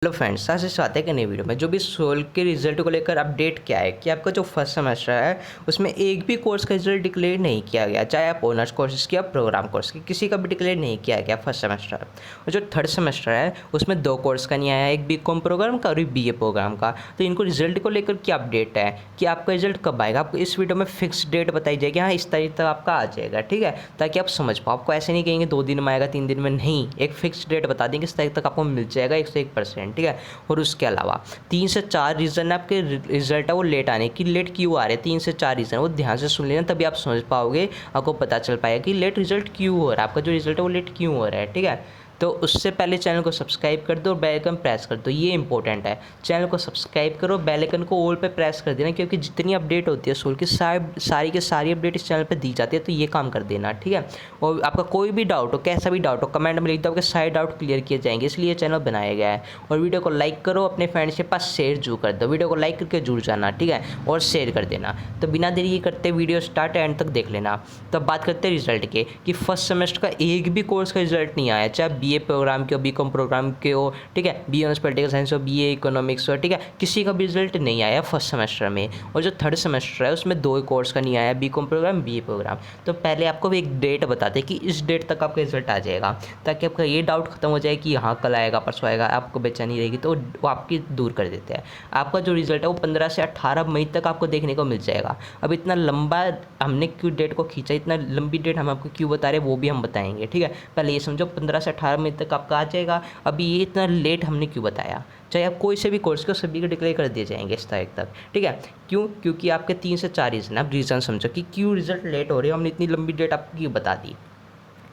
Hello friends, आज इस आते हैं कि नई वीडियो में जो भी सोल के रिजल्ट को लेकर अपडेट क्या है कि आपका जो फर्स्ट सेमेस्टर है उसमें एक भी कोर्स का रिजल्ट डिक्लेयर नहीं किया गया, चाहे आप ऑनर्स कोर्सेज की या प्रोग्राम कोर्स की, किसी का भी डिक्लेयर नहीं किया गया फर्स्ट सेमेस्टर। और जो थर्ड सेमेस्टर है उसमें दो कोर्स का नहीं आया, एक बीकॉम प्रोग्राम का और एक बीए प्रोग्राम का। तो इनको रिजल्ट को लेकर क्या अपडेट है कि आपका रिजल्ट कब आएगा, आपको इस वीडियो में फिक्स डेट बताई जाएगी। हाँ, इस तारीख तक आपका आ जाएगा, ठीक है, ताकि आप समझ पाओ। आपको ऐसे नहीं कहेंगे 2 दिन में आएगा 3 दिन में, नहीं, एक फिक्स डेट बता देंगे इस तारीख तक आपको मिल जाएगा 101%, ठीक है। और उसके अलावा 3 से 4 रीज़न है आपके रिजल्ट है वो लेट आने की। लेट क्यों आ रहे हैं 3 से 4 रीज़न, वो ध्यान से सुन लेना, तभी आप समझ पाओगे, आपको पता चल पाएगा कि लेट रिजल्ट क्यों हो रहा है, आपका जो रिजल्ट है वो लेट क्यों हो रहा है, ठीक है। तो उससे पहले चैनल को सब्सक्राइब कर दो और बेल आइकन प्रेस कर दो, ये इंपॉर्टेंट है। चैनल को सब्सक्राइब करो, बेल आइकन को ऑल पे प्रेस कर देना, क्योंकि जितनी अपडेट होती है सोल की सारी की सारी अपडेट इस चैनल पे दी जाती है, तो ये काम कर देना, ठीक है। और आपका कोई भी डाउट हो, कैसा भी डाउट हो, कमेंट में लिख दो, आपके सारे डाउट क्लियर किए जाएंगे, इसलिए चैनल बनाया गया है। और वीडियो को लाइक करो, अपने फ्रेंड्स के पास शेयर जरूर कर दो, वीडियो को लाइक करके जुड़ जाना, ठीक है, और शेयर कर देना। तो बिना देरी करते वीडियो स्टार्ट एंड तक देख लेना। तो अब बात करते हैं रिजल्ट के कि फर्स्ट सेमेस्टर का एक भी कोर्स का रिजल्ट नहीं आया, चाहे बीए प्रोग्राम के हो, बीकॉम प्रोग्राम के हो, ठीक है, बी ऑनर्स पॉलिटिकल साइंस हो, बीए इकोनॉमिक्स हो, ठीक है, किसी का भी रिजल्ट नहीं आया फर्स्ट सेमेस्टर में। और जो थर्ड सेमेस्टर है उसमें 2 कोर्स का नहीं आया, बीकॉम प्रोग्राम, बीए प्रोग्राम। तो पहले आपको एक डेट बताते कि इस डेट तक आपका रिजल्ट आ जाएगा, ताकि आपका ये डाउट खत्म हो जाए कि हाँ कल आएगा परसों आएगा, आपको बेचैनी रहेगी, तो वो आपकी दूर कर देते हैं। आपका जो रिजल्ट है वो 15 से 18 मई तक आपको देखने को मिल जाएगा। अब इतना लंबा हमने क्यों डेट को खींचा, इतना लंबी डेट हम आपको क्यों बता रहे हैं वो भी हम बताएंगे, ठीक है। पहले ये समझो 15 से 18 मई तक आपका आ जाएगा। अभी ये इतना लेट हमने क्यों बताया, चाहे आप कोई से भी कोर्स को सभी को डिक्लेयर कर दिए जाएंगे इस तारीख तक, ठीक है। क्यों? क्योंकि आपके 3 से 4 रीज़न, आप रीज़न समझो कि क्यों रिजल्ट लेट हो रहे हो, हमने इतनी लंबी डेट आपको क्यों बता दी,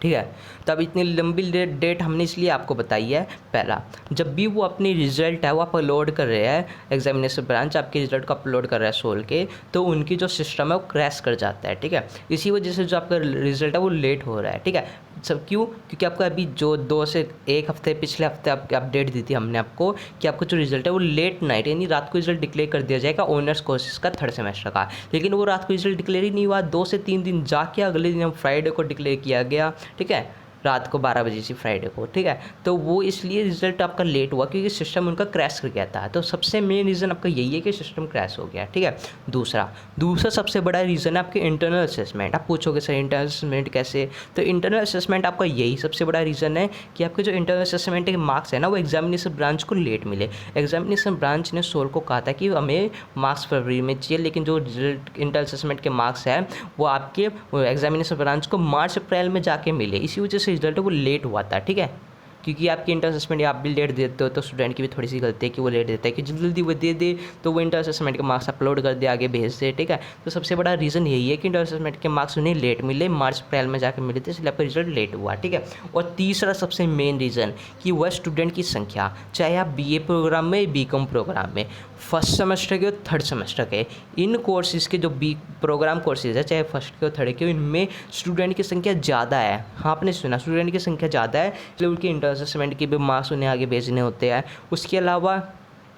ठीक है। तो अब इतनी लंबी डेट हमने इसलिए आपको बताई है। पहला, जब भी वो अपनी रिज़ल्ट है वो आप अपलोड कर रहे हैं, एग्जामिनेशन ब्रांच आपके रिज़ल्ट को अपलोड कर रहा है सोल के, तो उनकी जो सिस्टम है वो क्रैश कर जाता है, ठीक है। इसी वजह से जो आपका रिज़ल्ट है वो लेट हो रहा है, ठीक है। सब क्यों? क्योंकि आपका अभी जो 2 से 1 हफ्ते पिछले हफ्ते आपकी अपडेट दी थी हमने आपको कि आपका जो रिजल्ट है वो लेट नाइट यानी रात को रिजल्ट डिक्लेयर कर दिया जाएगा ऑनर्स कोर्सेज का थर्ड सेमेस्टर का। लेकिन वो रात को रिजल्ट डिक्लेयर ही नहीं हुआ, 2 से 3 दिन जाके अगले दिन हम फ्राइडे को डिक्लेयर किया गया, ठीक है, रात को 12 बजे से फ्राइडे को, ठीक है। तो वो इसलिए रिजल्ट आपका लेट हुआ क्योंकि सिस्टम उनका क्रैश कर गया था। तो सबसे मेन रीज़न आपका यही है कि सिस्टम क्रैश हो गया, ठीक है। दूसरा सबसे बड़ा रीज़न है आपके इंटरनल असेसमेंट। आप पूछोगे सर इंटरनल असेसमेंट कैसे, तो इंटरनल असेसमेंट आपका यही सबसे बड़ा रीज़न है कि आपके जो इंटरनल असेसमेंट के मार्क्स है ना वो एग्जामिनेशन ब्रांच को लेट मिले। एग्जामिनेशन ब्रांच ने सोल को कहा था कि हमें मार्क्स फरवरी में चाहिए, लेकिन जो रिजल्ट इंटरनल असेसमेंट के मार्क्स हैं वो आपके एग्जामिनेशन ब्रांच को मार्च अप्रैल में जाके मिले, इसी वजह से रिजल्ट वो लेट हुआ था, ठीक है। क्योंकि आपकी इंटर असेसमेंट आप भी लेट देते हो तो स्टूडेंट की भी थोड़ी सी गलती है कि वो लेट देता है, कि जल्दी वो दे दे तो वो इंटर असेसमेंट के मार्क्स अपलोड कर दे, आगे भेज दे, ठीक है। तो सबसे बड़ा रीज़न यही है कि इंटर असेसमेंट के मार्क्स उन्हें लेट मिले, मार्च अप्रैल में जाकर मिले थे, इसलिए आपका रिजल्ट लेट हुआ, ठीक है। और तीसरा सबसे मेन रीज़न कि वह स्टूडेंट की संख्या, चाहे आप बीए प्रोग्राम में, बीकॉम प्रोग्राम में, फर्स्ट सेमेस्टर के और थर्ड सेमेस्टर के, इन कोर्सेज़ के जो बी प्रोग्राम कोर्सेज़ है, चाहे फर्स्ट के और थर्ड के, इनमें स्टूडेंट की संख्या ज़्यादा है। हाँ, आपने सुना, स्टूडेंट की संख्या ज़्यादा है, इसलिए उनके इंटर असेसमेंट के भी मार्क्स उन्हें आगे भेजने होते हैं। उसके अलावा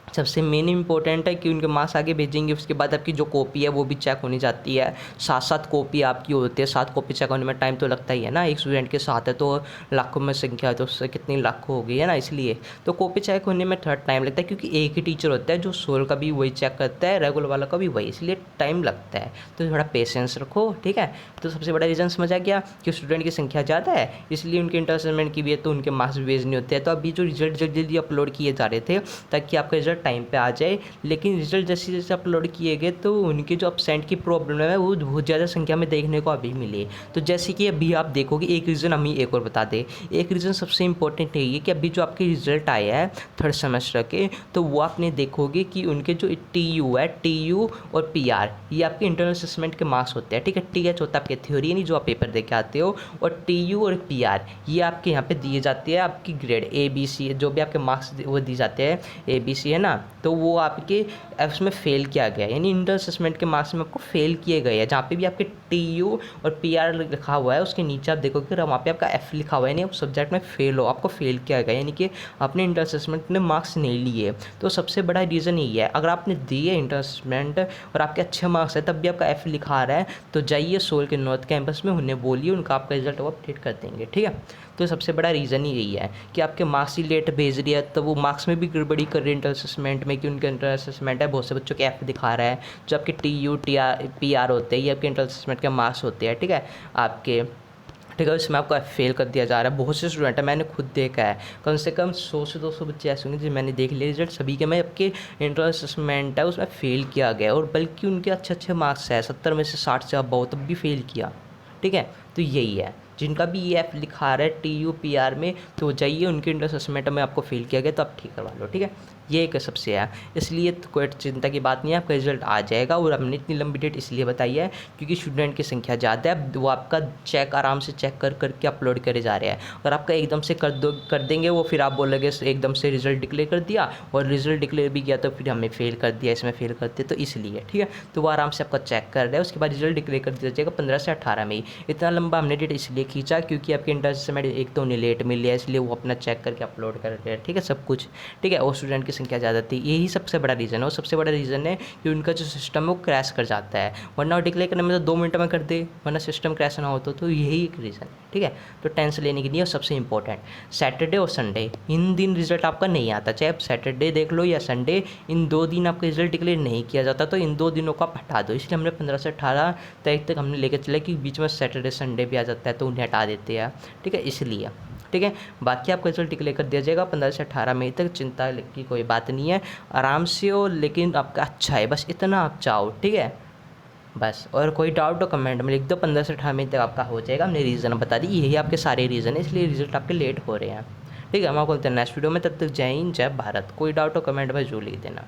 सबसे मेन इंपॉर्टेंट है कि उनके मार्क्स आगे भेजेंगे, उसके बाद आपकी जो कॉपी है वो भी चेक होनी जाती है। 7 कॉपी आपकी होती है, 7 कॉपी चेक होने में टाइम तो लगता ही है ना, एक स्टूडेंट के साथ है तो लाखों में संख्या है तो उससे कितनी लाखों हो गई है ना, इसलिए तो कॉपी चेक होने में थोड़ा टाइम लगता है, क्योंकि एक ही टीचर होता है जो सोल का भी वही चेक करता है, रेगुलर वाला का भी वही, इसलिए टाइम लगता है। तो थोड़ा पेशेंस रखो, ठीक है। तो सबसे बड़ा रीज़न समझ आ गया कि स्टूडेंट की संख्या ज़्यादा है, इसलिए उनके इंटर असेसमेंट की भी है तो उनके मार्क्स भी भेजने होते हैं। तो अभी जो रिजल्ट जल्दी जल्दी अपलोड किए जा रहे थे ताकि आपका रिजल्ट टाइम पर आ जाए, लेकिन रिजल्ट जैसे जैसे अपलोड किए गए तो उनके जो अपसेंट की प्रॉब्लम है वो बहुत ज़्यादा संख्या में देखने को अभी मिली। तो जैसे कि अभी आप देखोगे, एक रीज़न हम ही एक और बता दें, एक रीज़न सबसे इंपॉर्टेंट यही है कि अभी जो आपके रिजल्ट आए हैं थर्ड सेमेस्टर के, तो वो आपने देखोगे कि उनके जो टीयू है, टीयू और पीआर, ये आपके इंटरनल असेसमेंट के मार्क्स होते हैं, ठीक है। टीएच होता है आपके थ्योरी यानी जो आप पेपर दे के आते हो, और टीयू और पीआर ये आपके यहाँ पे दिए जाते हैं, आपकी ग्रेड ABC जो भी आपके मार्क्स वो दिए जाते हैं, ABC है ना, तो वो आपके उसमें फेल किया गया, यानी इंटर असेसमेंट के मार्क्स में आपको फेल किए गए हैं। जहाँ पे भी आपके TU और PR लिखा हुआ है उसके नीचे आप देखोगे वहाँ पे आपका F लिखा हुआ है, यानी आप सब्जेक्ट में फेल हो, आपको फेल किया गया, यानी कि आपने इंटर असेसमेंट में मार्क्स नहीं लिए। तो सबसे बड़ा रीज़न यही है, अगर आपने दिए इंटर असेसमेंट और आपके अच्छे मार्क्स है तब भी आपका F लिखा आ रहा है, तो जाइए सोल के नॉर्थ कैंपस में, उन्हें बोलिए, उनका आपका रिजल्ट वो अपडेट कर देंगे, ठीक है। तो सबसे बड़ा रीज़न ही यही है कि आपके मार्क्स ही लेट भेज रही है, तो वो मार्क्स में भी गड़बड़ी कर रही है इंटर असेसमेंट में, कि उनके इंटर असेसमेंट है बहुत से बच्चों के एफ दिखा रहा है, जो आपके TU TR PR होते हैं, ये आपके इंटर असेसमेंट के मार्क्स होते हैं, ठीक है आपके, ठीक है। इसमें आपको फेल कर दिया जा रहा है। बहुत से स्टूडेंट है, मैंने खुद देखा है, कम से कम 100 से 200 बच्चे ऐसे होंगे जो मैंने देख लिया रिजल्ट, सभी के में आपके इंट्रेंस असेसमेंट है उसमें फ़ेल किया गया, और बल्कि उनके अच्छे अच्छे मार्क्स है, 70 में से 60 से अबव, तब भी फेल किया, ठीक है। तो यही है, जिनका भी ये एफ लिखा रहा है TU PR में, तो जाइए उनके इंट्रेंस असेसमेंट में आपको फेल किया गया तो आप ठीक करवा लो, ठीक है। ये एक सबसे है, इसलिए तो कोई चिंता की बात नहीं है, आपका रिजल्ट आ जाएगा। और हमने इतनी लंबी डेट इसलिए बताई है क्योंकि स्टूडेंट की संख्या ज़्यादा है, वो आपका चेक आराम से चेक कर करके अपलोड करे जा रहे हैं। अगर आपका एकदम से कर देंगे वो, फिर आप बोलोगे एकदम से रिजल्ट डिक्लेयर कर दिया, और रिजल्ट डिक्लेयर भी किया तो फिर हमें फेल कर दिया, इसमें फेल कर दिया, तो इसलिए, ठीक है। तो वो आराम से आपका चेक कर रहा है, उसके बाद रिजल्ट डिक्लेयर कर दिया जाएगा 15 से 18 में ही। इतना लंबा हमने डेट इसलिए खींचा क्योंकि आपके इंटर असेसमेंट एक तो उन्हें लेट मिल लिया, इसलिए वो अपना चेक करके अपलोड कर रहे हैं, ठीक है, सब कुछ, ठीक है। और स्टूडेंट की संख्या ज़्यादा थी, यही सबसे बड़ा रीज़न है। और सबसे बड़ा रीज़न है कि उनका जो सिस्टम है वो क्रैश कर जाता है, वरना डिक्लेयर करने में तो 2 मिनट में कर दे, वरना सिस्टम क्रैश ना हो तो यही एक रीज़न है, ठीक है। तो टेंशन लेने की नहीं है। और सबसे इंपॉर्टेंट, सैटरडे और संडे इन दिन रिजल्ट आपका नहीं आता, चाहे आप सैटरडे देख लो या संडे, इन 2 दिन आपका रिजल्ट डिक्लेयर नहीं किया जाता, तो इन 2 दिनों को आप हटा दो। इसलिए हमने 15 से 18 तारीख तक हमने लेकर चला कि बीच में सैटरडे संडे भी आ जाता है तो उन्हें हटा देते हैं, ठीक है, इसलिए, ठीक है। बाकी आपका रिजल्ट डिक्लेयर कर दिया जाएगा 15 से 18 मई तक, चिंता की कोई बात नहीं है, आराम से हो, लेकिन आपका अच्छा है, बस इतना आप चाहो, ठीक है बस। और कोई डाउट हो कमेंट में लिख दो, 15 से 18 मई तक आपका हो जाएगा। हमने रीज़न बता दी, यही आपके सारे रीज़न है, इसलिए रिजल्ट आपके लेट हो रहे हैं, ठीक है। हम आपको नेक्स्ट वीडियो में, तब तक जय हिंद जय भारत। कोई डाउट हो कमेंट में जरूर लिख देना।